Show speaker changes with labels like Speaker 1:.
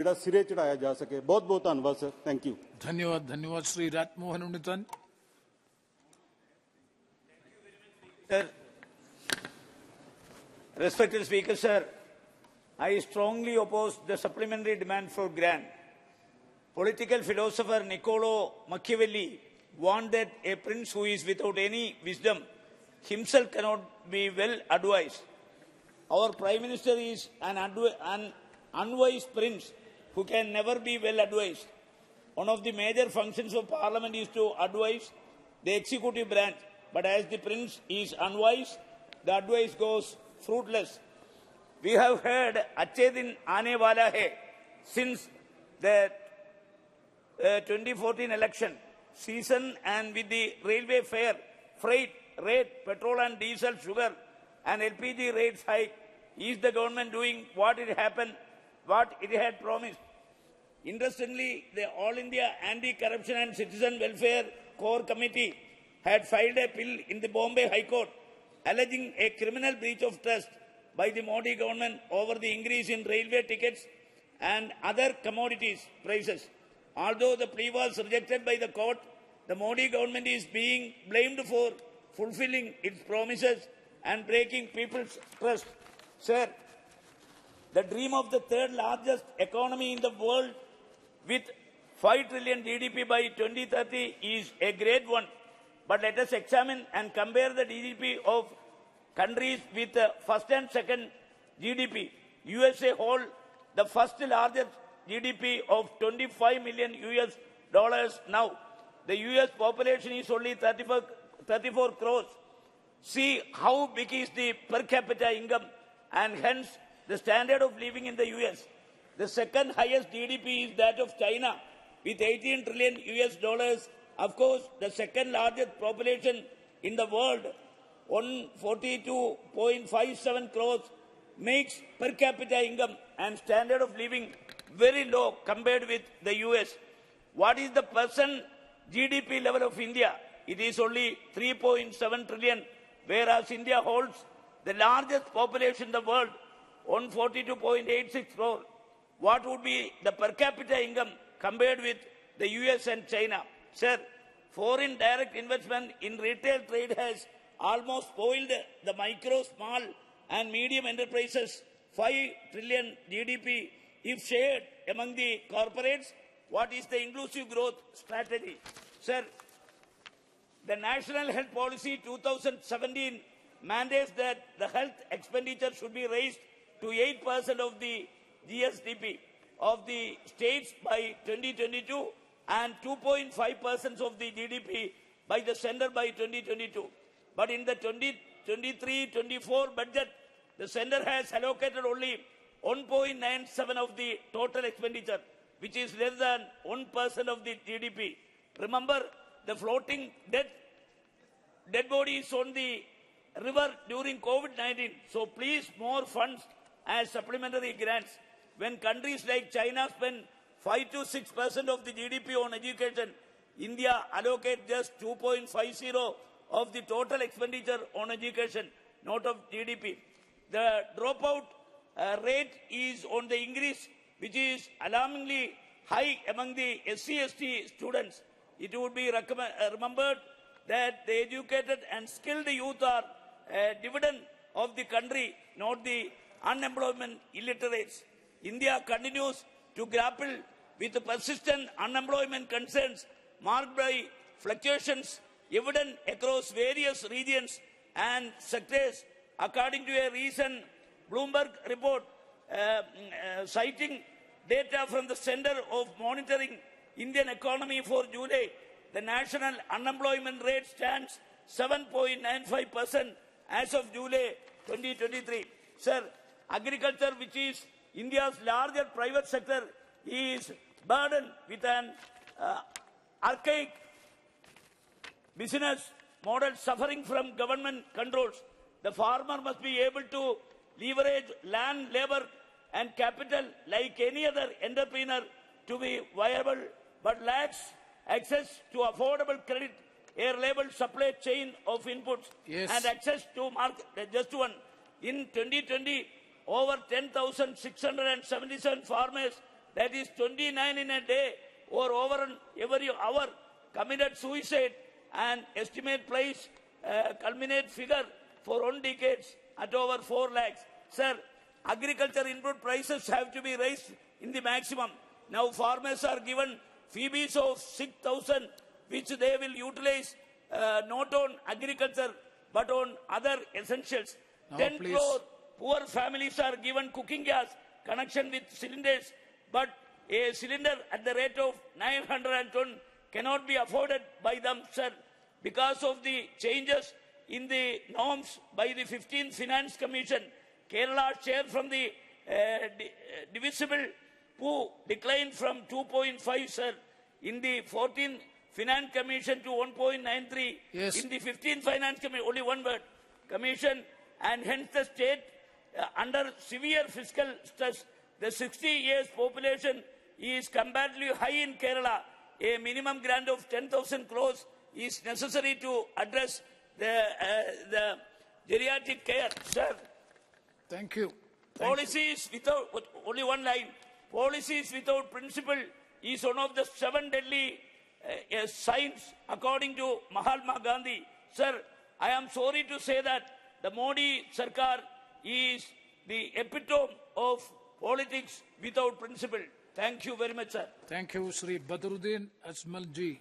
Speaker 1: ਜਿਹੜਾ ਸਿਰੇ ਚੜਾਇਆ ਜਾ ਸਕੇ। ਬਹੁਤ ਬਹੁਤ ਧੰਨਵਾਦ ਸਰ। Thank you.
Speaker 2: धन्यवाद Shri Rajmohan उन्नीतन।
Speaker 3: Sir, respected Speaker, sir, I strongly oppose the supplementary demand for grant. Political philosopher Niccolo Machiavelli warned that a prince who is without any wisdom himself cannot be well advised. Our Prime Minister is an unwise prince who can never be well advised. One of the major functions of Parliament is to advise the executive branch, but as the prince is unwise, the advice goes fruitless. We have heard "Achhe din aane wala hai" since the 2014 election season, and with the railway fare, freight rate, petrol and diesel, sugar and LPG rates hike, is the government doing what it had promised? Interestingly, the All India Anti-Corruption and Citizen Welfare Core Committee had filed a bill in the Bombay High Court alleging a criminal breach of trust by the Modi government over the increase in railway tickets and other commodities prices. Although the plea was rejected by the court, the Modi government is being blamed for fulfilling its promises and breaking people's trust. Sir, the dream of the third largest economy in the world with 5 trillion GDP by 2030 is a great one. But let us examine and compare the GDP of countries with first and second GDP. USA hold the first largest GDP of $25 million now. The US population is only 34 crores. See how big is the per capita income and hence the standard of living in the US. The second highest GDP is that of China with $18 trillion. Of course, the second largest population in the world, 142.57 crores, makes per capita income and standard of living very low compared with the US. What is the percent GDP level of India? It is only 3.7 trillion, whereas India holds the largest population in the world, 142.86 crores. What would be the per capita income compared with the US and China? Sir, foreign direct investment in retail trade has almost spoiled the micro, small and medium enterprises. 5 trillion GDP if shared among the corporates. What is the inclusive growth strategy? Sir, the National Health Policy 2017 mandates that the health expenditure should be raised to 8% of the GSDP of the states by 2022 and 2.5% of the GDP by the center by 2022. But in the 2023-24 budget, the center has allocated only 1.97% of the total expenditure, which is less than 1% of the GDP. Remember the floating dead bodies on the river during COVID-19. So please, more funds as supplementary grants. When countries like China spend 5 to 6% of the GDP on education, India allocate just 2.50% of the total expenditure on education, not of GDP. The dropout rate is on the increase, which is alarmingly high among the SC/ST students. It would be remembered that the educated and skilled youth are a dividend of the country, not the unemployment illiterates. India continues to grapple with the persistent unemployment concerns marked by fluctuations evident across various regions and sectors. According to a recent Bloomberg report citing data from the Center of Monitoring Indian Economy for July, the national unemployment rate stands 7.95% as of July 2023. Sir, agriculture, which is India's largest private sector, is burdened with an archaic business model suffering from government controls. The farmer must be able to leverage land, labor and capital like any other entrepreneur to be viable, but lacks access to affordable credit, a reliable supply chain of inputs, and access to market. Just one. In 2020, over 10,677 farmers that is 29 in a day or over every hour committed suicide, and estimate price culminate figure for 1 decade at over 4 lakhs. Sir, agriculture input prices have to be raised in the maximum. Now farmers are given fees of 6,000, which they will utilize not on agriculture but on other essentials.
Speaker 2: Now,
Speaker 3: 10
Speaker 2: please.
Speaker 3: crore poor families are given cooking gas connection with cylinders, but a cylinder at the rate of 910 cannot be afforded by them, sir, because of the changes in the norms by the 15th Finance Commission. Kerala's share from the divisible pool declined from 2.5, sir, in the 14th Finance Commission to 1.93.
Speaker 2: Yes.
Speaker 3: In the 15th Finance Commission, only one word, Commission, and hence the state under severe fiscal stress. The 60 years population is comparatively high in Kerala. A minimum grant of 10,000 crores is necessary to address the geriatric care, sir.
Speaker 2: Thank you.
Speaker 3: Policies without, only one line, policies without principle is one of the 7 deadly signs according to Mahatma Gandhi. Sir, I am sorry to say that the Modi Sarkar is the epitome of politics without principle. Thank you very much, sir.
Speaker 2: Thank you, Shri Badruddin Ajmal ji.